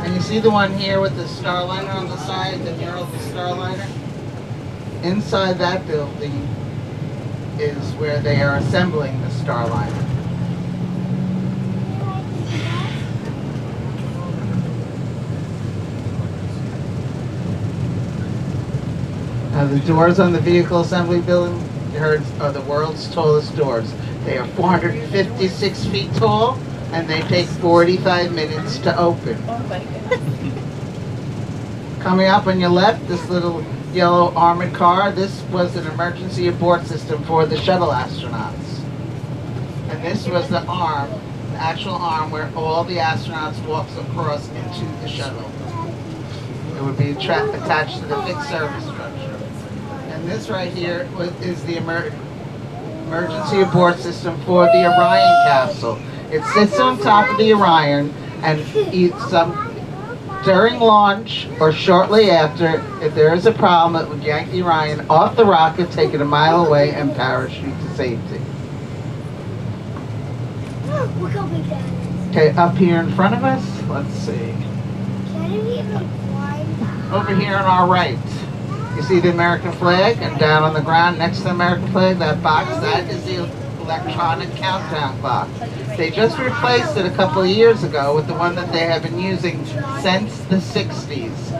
And you see the one here with the Starliner on the side, the mural of the Starliner? Inside that building is where they are assembling the Starliner. Now the doors on the vehicle assembly building, you heard, are the world's tallest doors. They are 456 feet tall, and they take 45 minutes to open. Oh my goodness. Coming up on your left, this little yellow armored car, this was an emergency abort system for the shuttle astronauts. And this was the arm, the actual arm where all the astronauts walk across into the shuttle. It would be attached to the fixed service structure. And this right here is the emergency abort system for the Orion capsule. It sits on top of the Orion, and during launch or shortly after, if there is a problem, it would yank the Orion off the rocket, take it a mile away, and parachute to safety. Look how big that is. Okay, up here in front of us, let's see. Can you even climb? Over here on our right, you see the American flag, and down on the ground next to the American flag, that box, that is the electronic countdown clock. They just replaced it a couple of years ago with the one that they have been using since the 60s.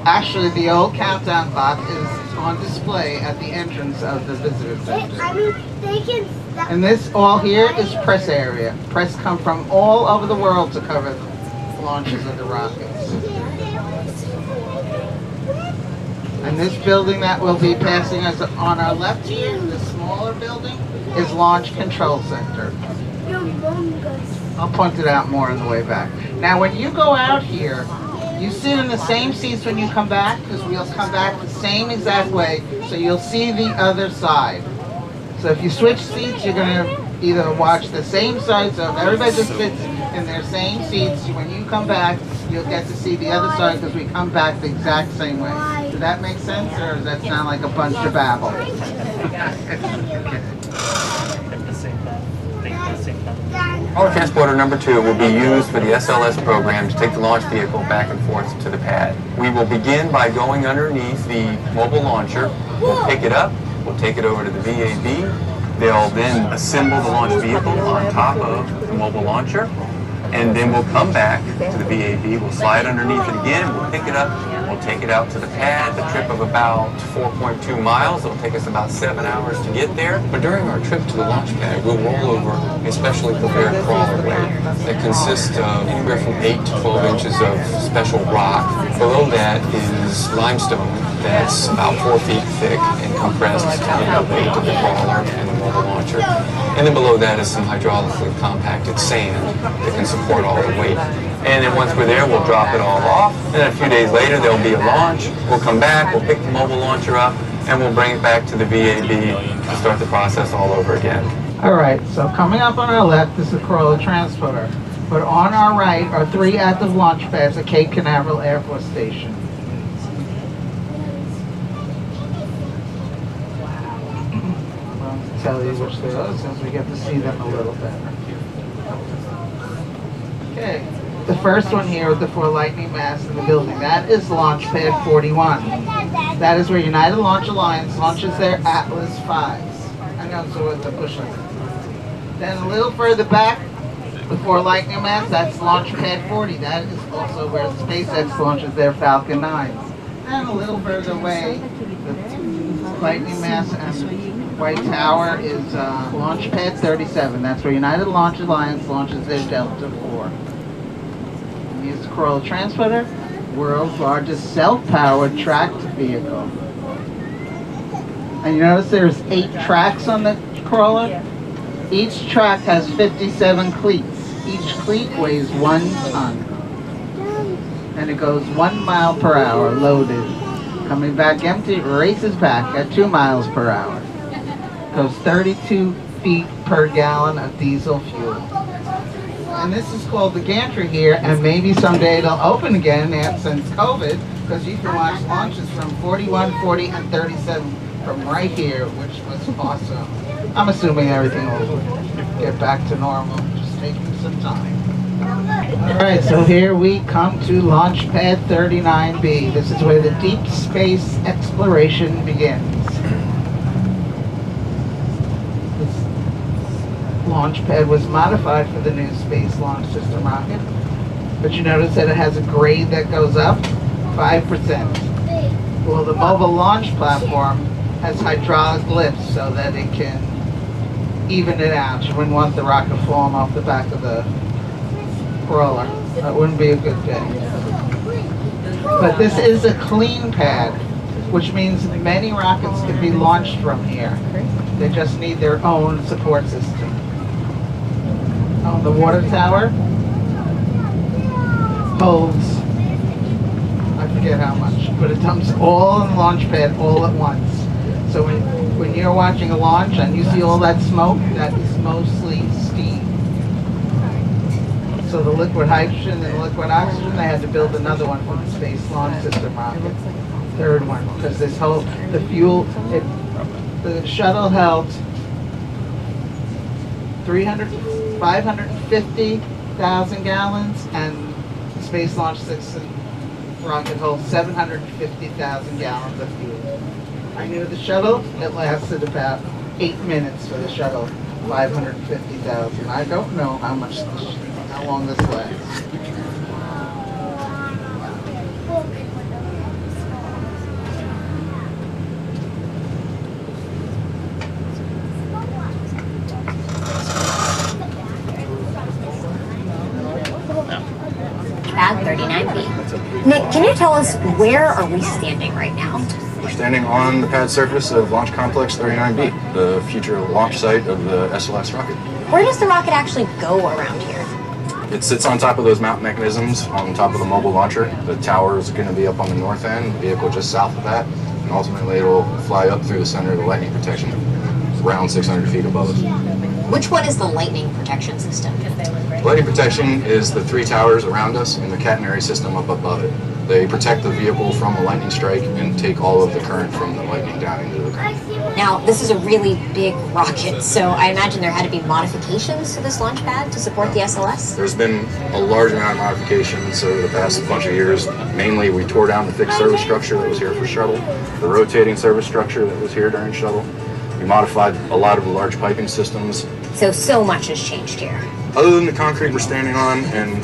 Actually, the old countdown clock is on display at the entrance of the visitor center. I mean, they can. And this all here is press area. Press come from all over the world to cover the launches of the rockets. And this building that will be passing us on our left here, the smaller building, is Launch Control Center. I'll point it out more on the way back. Now when you go out here, you sit in the same seats when you come back, because we'll come back the same exact way, so you'll see the other side. So if you switch seats, you're going to either watch the same side, so if everybody just sits in their same seats, when you come back, you'll get to see the other side because we come back the exact same way. Does that make sense, or does that sound like a bunch of babble? Power transporter number 2 will be used for the SLS program to take the launch vehicle back and forth to the pad. We will begin by going underneath the mobile launcher. We'll pick it up, we'll take it over to the VAB. They'll then assemble the launch vehicle on top of the mobile launcher, and then we'll come back to the VAB. We'll slide underneath it again, we'll pick it up, we'll take it out to the pad, the trip of about 4.2 miles. It'll take us about 7 hours to get there. But during our trip to the launch pad, we'll roll over a specially prepared crawler way that consists of anywhere from 8 to 12 inches of special rock. Below that is limestone that's about 4 feet thick and compressed to handle the weight of the crawler and the mobile launcher. And then below that is some hydraulically compacted sand that can support all the weight. And then once we're there, we'll drop it all off. And then a few days later, there'll be a launch. We'll come back, we'll pick the mobile launcher up, and we'll bring it back to the VAB to start the process all over again. All right, so coming up on our left is the Corolla transporter. But on our right are 3 active launch pads at Cape Canaveral Air Force Station. I'll tell you which they are since we get to see them a little better. Okay, the first one here with the 4 lightning masts in the building, that is Launch Pad 41. That is where United Launch Alliance launches their Atlas 5s. I know, so with the push on it. Then a little further back, the 4 lightning masts, that's Launch Pad 40. That is also where SpaceX launches their Falcon 9s. And a little further away, the lightning mast and White Tower is Launch Pad 37. That's where United Launch Alliance launches their Delta 4. Here's the Corolla transporter, world's largest self-powered tracked vehicle. And you notice there's 8 tracks on the Corolla? Each track has 57 cleats. Each cleat weighs 1 ton. And it goes 1 mile per hour loaded. Coming back empty, it races back at 2 miles per hour. Goes 32 feet per gallon of diesel fuel. And this is called the gantry here, and maybe someday it'll open again since COVID, because you can watch launches from 41, 40, and 37 from right here, which was awesome. I'm assuming everything will get back to normal, just taking some time. Alright, so here we come to Launch Pad 39B. This is where the deep space exploration begins. This launch pad was modified for the new Space Launch System rocket, but you notice that it has a grade that goes up 5%. Well, the mobile launch platform has hydraulic lifts so that it can even it out. You wouldn't want the rocket falling off the back of the roller. That wouldn't be a good thing. But this is a clean pad, which means many rockets can be launched from here. They just need their own support system. Oh, the water tower holds, I forget how much, but it dumps all in the launch pad all at once. So when you're watching a launch and you see all that smoke, that is mostly steam. So the liquid hydrogen and the liquid oxygen, they had to build another one for the Space Launch System rocket. Third one, because this whole, the fuel, the shuttle held 550,000 gallons, and the Space Launch System rocket holds 750,000 gallons of fuel. I knew the shuttle, it lasted about 8 minutes for the shuttle, 550,000. I don't know how long this lasts. Pad 39B. Nick, can you tell us where are we standing right now? We're standing on the pad surface of Launch Complex 39B, the future launch site of the SLS rocket. Where does the rocket actually go around here? It sits on top of those mount mechanisms on top of the mobile launcher. The tower is going to be up on the north end, the vehicle just south of that, and ultimately it'll fly up through the center of the lightning protection, around 600 feet above us. Which one is the lightning protection system? Lightning protection is the 3 towers around us and the catenary system up above it. They protect the vehicle from a lightning strike and take all of the current from the lightning down into the ground. Now, this is a really big rocket, so I imagine there had to be modifications to this launch pad to support the SLS? There's been a large amount of modifications over the past bunch of years. Mainly, we tore down the fixed service structure that was here for shuttle, the rotating service structure that was here during shuttle. We modified a lot of the large piping systems. So much has changed here. Other than the concrete we're standing on and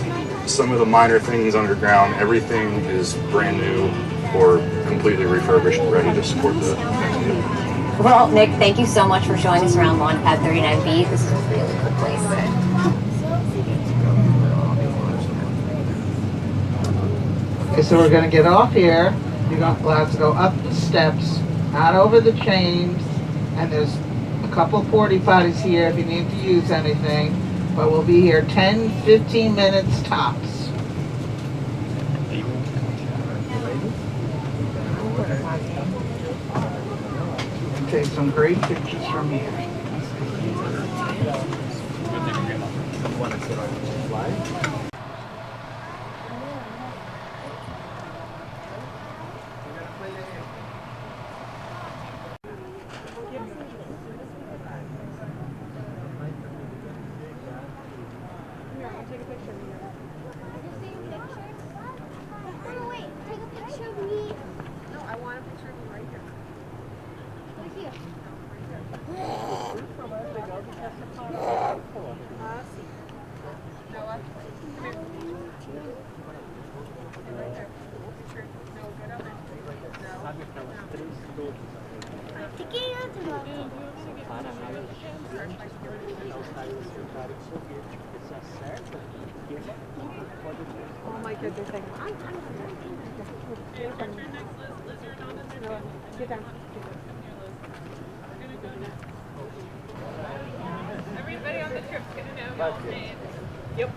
some of the minor things underground, everything is brand new or completely refurbished and ready to support the next mission. Well, Nick, thank you so much for showing us around Launch Pad 39B. This is a really cool place. Okay, so we're going to get off here. You're allowed to go up the steps, not over the chains, and there's a couple of porta potties here if you need to use anything. But we'll be here 10-15 minutes tops. Take some great pictures from here. Take a picture of me. Oh, wait, take a picture of me. No, I want a picture of you right here. Right here. Noah, come here. Right there. Picture. No, get up there. No. Taking out the oh my goodness, get down. Everybody on the trip's gonna know y'all's name. Yep.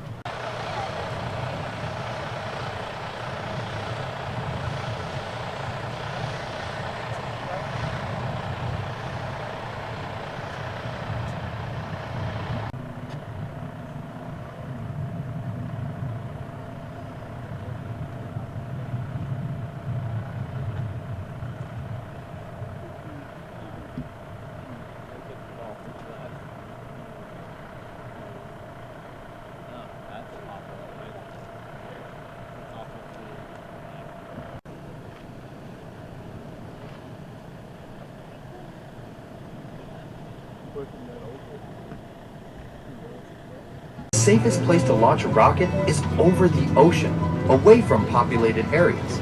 safest place to launch a rocket is over the ocean, away from populated areas.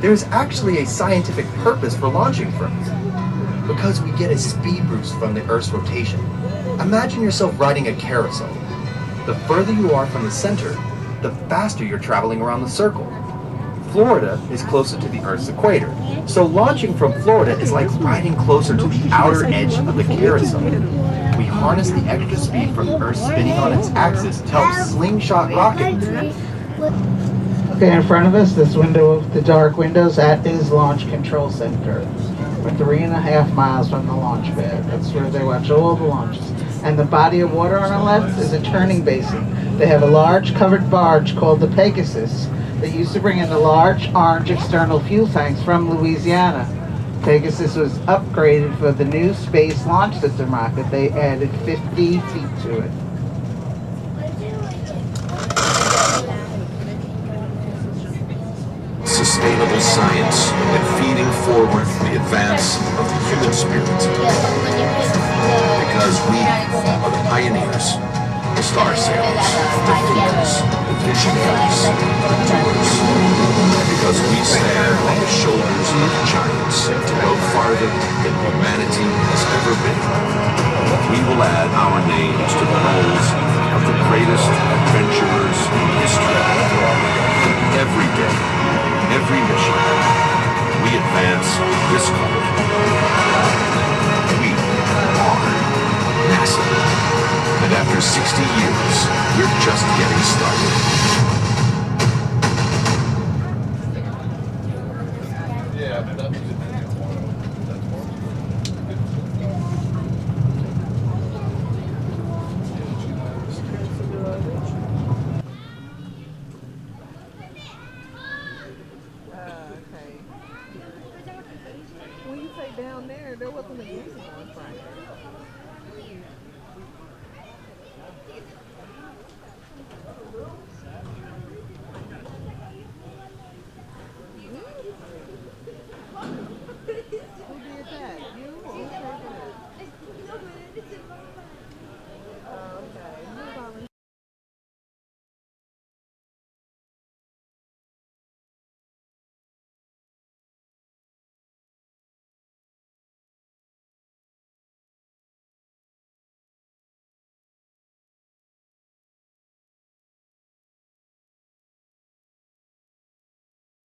There's actually a scientific purpose for launching from here, because we get a speed boost from the Earth's rotation. Imagine yourself riding a carousel. The further you are from the center, the faster you're traveling around the circle. Florida is closer to the Earth's equator, so launching from Florida is like riding closer to the outer edge of the carousel. We harness the extra speed from Earth spinning on its axis to help slingshot rockets. Okay, in front of us, this window, the dark windows, that is Launch Control Center. We're 3.5 miles from the launch pad. That's where they watch all the launches. And the body of water on our left is a turning basin. They have a large covered barge called the Pegasus that used to bring in the large orange external fuel tanks from Louisiana. Pegasus was upgraded for the new Space Launch System rocket. They added 50 feet to it. Sustainable science and feeding forward the advance of the human spirit. Because we are the pioneers, the star sailors, the thinkers, the visionaries, the doers. Because we stand on the shoulders of giants to go farther than humanity has ever been. We will add our names to the rolls of the greatest adventurers in history. Every day, every mission, we advance this country. We are NASA. And after 60 years, we're just getting started. When you say down there wasn't a reason on Friday.